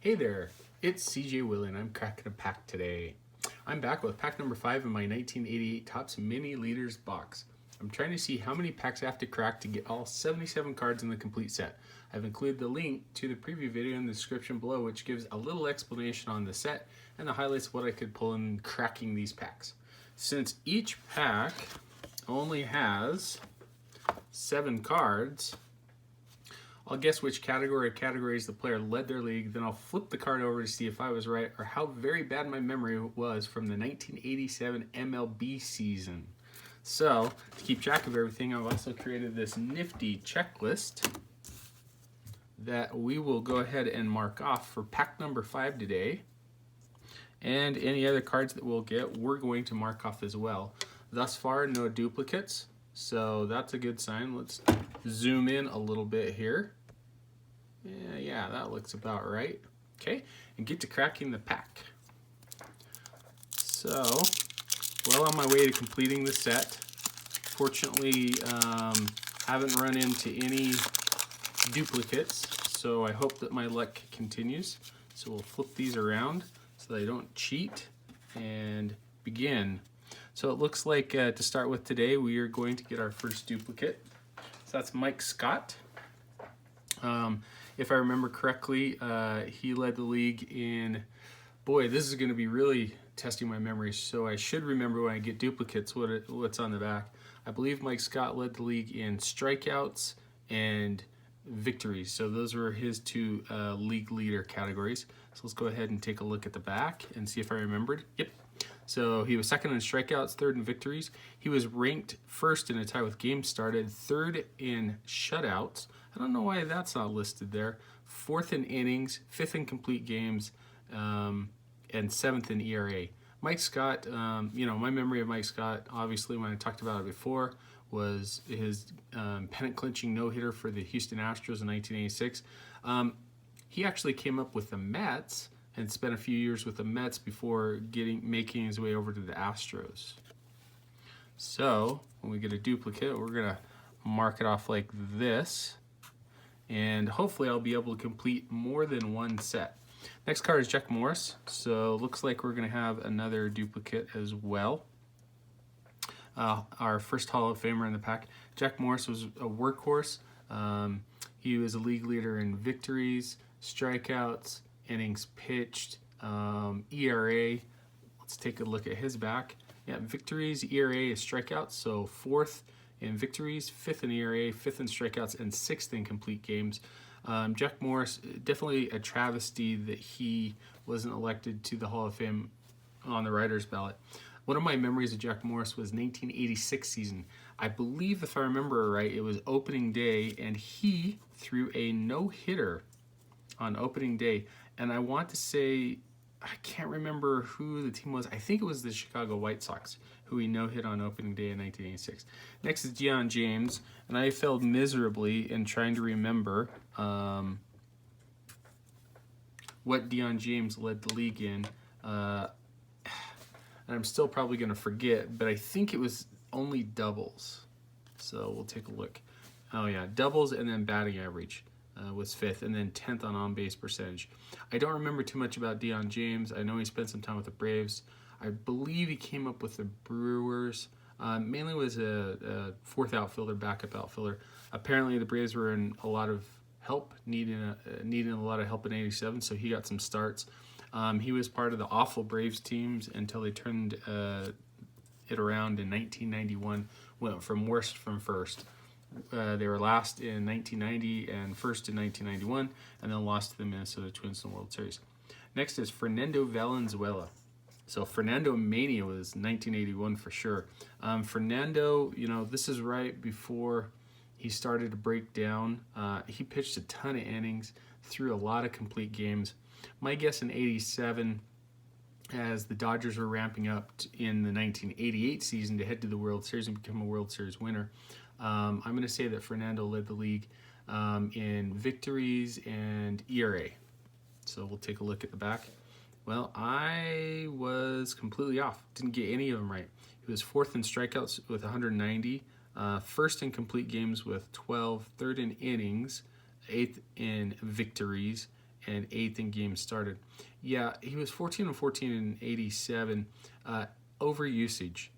Hey there, it's CJ Willie and I'm cracking a pack today. I'm back with pack number 5 in my 1988 Topps Mini Leaders box. I'm trying to see how many packs I have to crack to get all 77 cards in the complete set. I've included the link to the preview video in the description below, which gives a little explanation on the set and the highlights of what I could pull in cracking these packs. Since each pack only has 7 cards, I'll guess which categories the player led their league, then I'll flip the card over to see if I was right or how very bad my memory was from the 1987 MLB season. So, to keep track of everything, I've also created this nifty checklist that we will go ahead and mark off for pack number 5 today. And any other cards that we'll get, we're going to mark off as well. Thus far, no duplicates, so that's a good sign. Let's zoom in a little bit here. Yeah, that looks about right. Okay, and get to cracking the pack. So, well on my way to completing the set. Fortunately, haven't run into any duplicates, so I hope that my luck continues. So we'll flip these around so they don't cheat and begin. So it looks like to start with today, we are going to get our first duplicate. So that's Mike Scott. If I remember correctly, he led the league in, boy, this is going to be really testing my memory, so I should remember when I get duplicates what's on the back. I believe Mike Scott led the league in strikeouts and victories, so those were his two league leader categories. So let's go ahead and take a look at the back and see if I remembered. Yep. So he was second in strikeouts, third in victories. He was ranked first in a tie with games started, third in shutouts. I don't know why that's not listed there. Fourth in innings, fifth in complete games, and seventh in ERA. Mike Scott, my memory of Mike Scott, obviously when I talked about it before, was his pennant clinching no-hitter for the Houston Astros in 1986. He actually came up with the Mets and spent a few years with the Mets before making his way over to the Astros. So when we get a duplicate, we're gonna mark it off like this, and hopefully I'll be able to complete more than one set. Next card is Jack Morris, so looks like we're gonna have another duplicate as well. Our first Hall of Famer in the pack. Jack Morris was a workhorse. He was a league leader in victories, strikeouts, innings pitched, ERA. Let's take a look at his back. Yeah, victories, ERA is strikeouts, so fourth in victories, fifth in ERA, fifth in strikeouts, and sixth in complete games. Jack Morris, definitely a travesty that he wasn't elected to the Hall of Fame on the writer's ballot. One of my memories of Jack Morris was 1986 season. I believe, if I remember right, it was opening day, and he threw a no-hitter on opening day. And I want to say, I can't remember who the team was. I think it was the Chicago White Sox, who he no-hit on opening day in 1986. Next is Deion James, and I failed miserably in trying to remember what Deion James led the league in. And I'm still probably going to forget, but I think it was only doubles. So we'll take a look. Oh yeah, doubles and then batting average was fifth, and then 10th on on-base percentage. I don't remember too much about Deion James. I know he spent some time with the Braves. I believe he came up with the Brewers. Mainly was a fourth outfielder, backup outfielder. Apparently the Braves were in a lot of help, needing a lot of help in '87, so he got some starts. He was part of the awful Braves teams until they turned it around in 1991, went from worst from first. They were last in 1990 and first in 1991, and then lost to the Minnesota Twins in the World Series. Next is Fernando Valenzuela. So Fernando Mania was 1981 for sure. Fernando, this is right before he started to break down. He pitched a ton of innings, threw a lot of complete games. My guess in '87, as the Dodgers were ramping up in the 1988 season to head to the World Series and become a World Series winner, I'm going to say that Fernando led the league in victories and ERA. So we'll take a look at the back. Well, I was completely off. Didn't get any of them right. He was fourth in strikeouts with 190, first in complete games with 12, third in innings, eighth in victories, and 8th in games started. Yeah, he was 14 and 14 in 87. Over usage.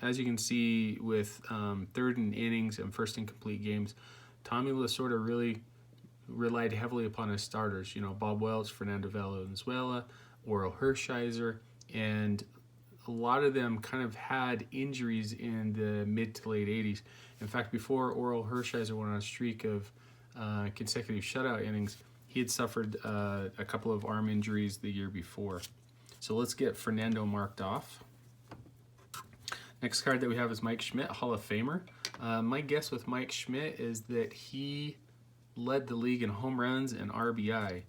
As you can see with third in innings and first in complete games, Tommy Lasorda really relied heavily upon his starters. You know, Bob Welch, Fernando Valenzuela, Orel Hershiser, and a lot of them kind of had injuries in the mid to late 80s. In fact, before Orel Hershiser went on a streak of consecutive shutout innings, he had suffered a couple of arm injuries the year before. So let's get Fernando marked off. Next card that we have is Mike Schmidt, Hall of Famer. My guess with Mike Schmidt is that he led the league in home runs and RBI.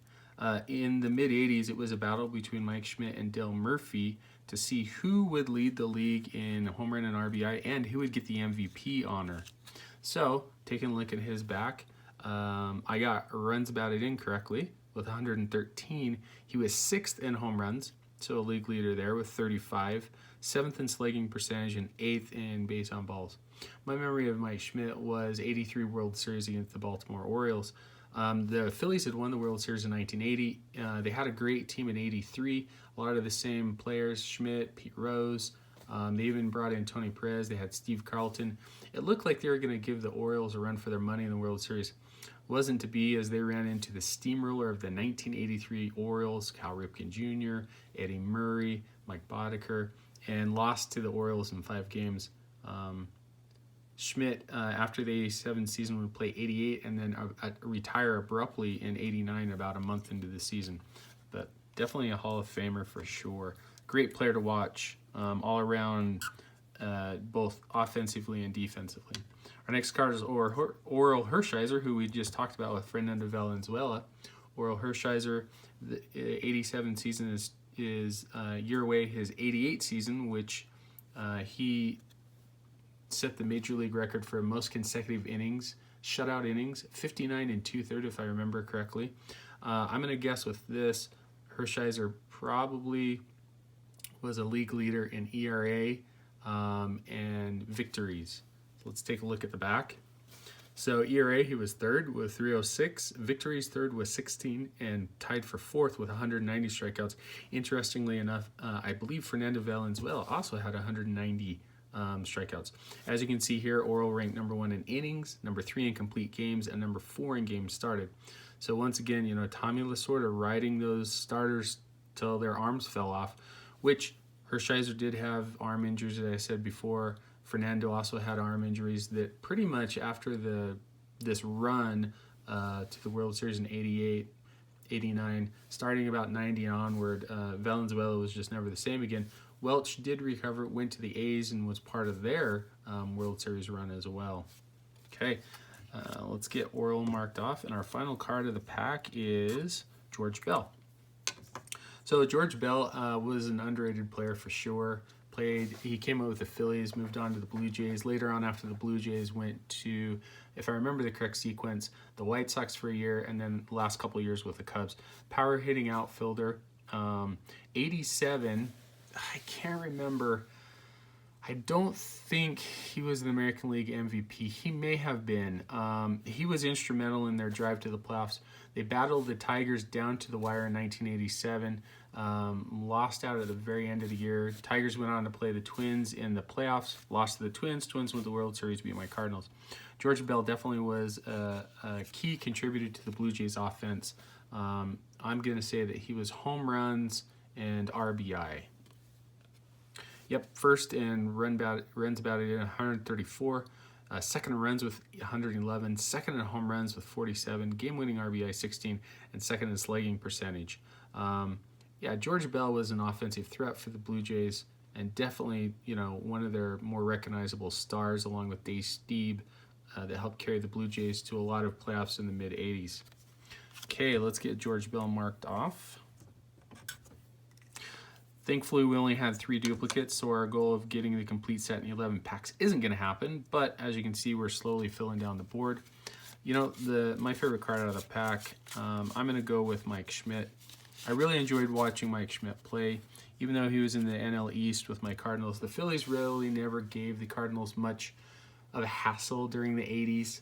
In the mid-80s, it was a battle between Mike Schmidt and Dale Murphy to see who would lead the league in home run and RBI and who would get the MVP honor. So, taking a look at his back, I got runs batted in correctly with 113. He was 6th in home runs, so a league leader there with 35, 7th in slugging percentage, and 8th in base on balls. My memory of Mike Schmidt was 83 World Series against the Baltimore Orioles. The Phillies had won the World Series in 1980. They had a great team in 83. A lot of the same players, Schmidt, Pete Rose. They even brought in Tony Perez. They had Steve Carlton. It looked like they were going to give the Orioles a run for their money in the World Series. Wasn't to be, as they ran into the steamroller of the 1983 Orioles, Cal Ripken Jr., Eddie Murray, Mike Boddicker, and lost to the Orioles in 5 games. Schmidt, after the 87 season, would play 88 and then retire abruptly in 89 about a month into the season. But definitely a Hall of Famer for sure. Great player to watch all around, both offensively and defensively. Our next card is Orel Hershiser, who we just talked about with Fernando Valenzuela. Orel Hershiser, the 87 season is a year away his 88 season, which he set the major league record for most consecutive innings, shutout innings, 59 and 2/3 if I remember correctly. I'm going to guess with this, Hershiser probably was a league leader in ERA and victories. So let's take a look at the back. So ERA, he was 3rd with 306. Victories, 3rd with 16, and tied for 4th with 190 strikeouts. Interestingly enough, I believe Fernando Valenzuela also had 190 strikeouts. As you can see here, Orel ranked number 1 in innings, number 3 in complete games, and number 4 in games started. So once again, you know, Tommy Lasorda riding those starters till their arms fell off, which Hershiser did have arm injuries, as I said before. Fernando also had arm injuries that pretty much after this run to the World Series in 88, 89, starting about 90 and onward, Valenzuela was just never the same again. Welch did recover, went to the A's, and was part of their World Series run as well. Okay, let's get Orel marked off. And our final card of the pack is George Bell. So George Bell was an underrated player for sure. He came up with the Phillies, moved on to the Blue Jays. Later on, after the Blue Jays, went to, if I remember the correct sequence, the White Sox for a year, and then the last couple of years with the Cubs. Power hitting outfielder. 87, I can't remember. I don't think he was the American League MVP. He may have been. He was instrumental in their drive to the playoffs. They battled the Tigers down to the wire in 1987. Lost out at the very end of the year. Tigers went on to play the Twins in the playoffs. Lost to the Twins. Twins went to the World Series, beat my Cardinals. George Bell definitely was a key contributor to the Blue Jays offense. I'm going to say that he was home runs and RBI. Yep, first in runs batted in 134, second in runs with 111, second in home runs with 47, game-winning RBI 16, and second in slugging percentage. George Bell was an offensive threat for the Blue Jays, and definitely, you know, one of their more recognizable stars, along with Dave Stieb, that helped carry the Blue Jays to a lot of playoffs in the mid-'80s. Okay, let's get George Bell marked off. Thankfully, we only had 3 duplicates, so our goal of getting the complete set in 11 packs isn't going to happen, but as you can see, we're slowly filling down the board. You know, my favorite card out of the pack, I'm going to go with Mike Schmidt. I really enjoyed watching Mike Schmidt play. Even though he was in the NL East with my Cardinals, the Phillies really never gave the Cardinals much of a hassle during the 80s.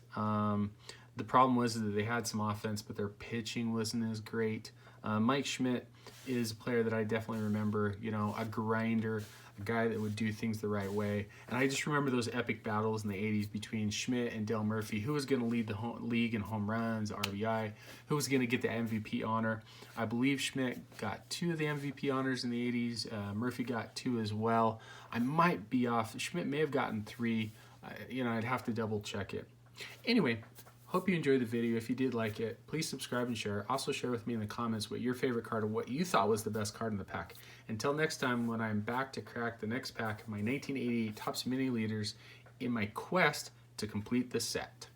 The problem was that they had some offense, but their pitching wasn't as great. Mike Schmidt is a player that I definitely remember, you know, a grinder, a guy that would do things the right way. And I just remember those epic battles in the 80s between Schmidt and Dale Murphy. Who was going to lead the league in home runs, RBI? Who was going to get the MVP honor? I believe Schmidt got 2 of the MVP honors in the 80s. Murphy got 2 as well. I might be off. Schmidt may have gotten 3. You know, I'd have to double check it. Anyway, hope you enjoyed the video. If you did like it, please subscribe and share. Also share with me in the comments what your favorite card or what you thought was the best card in the pack. Until next time, when I'm back to crack the next pack of my 1988 Topps Mini Leaders in my quest to complete the set.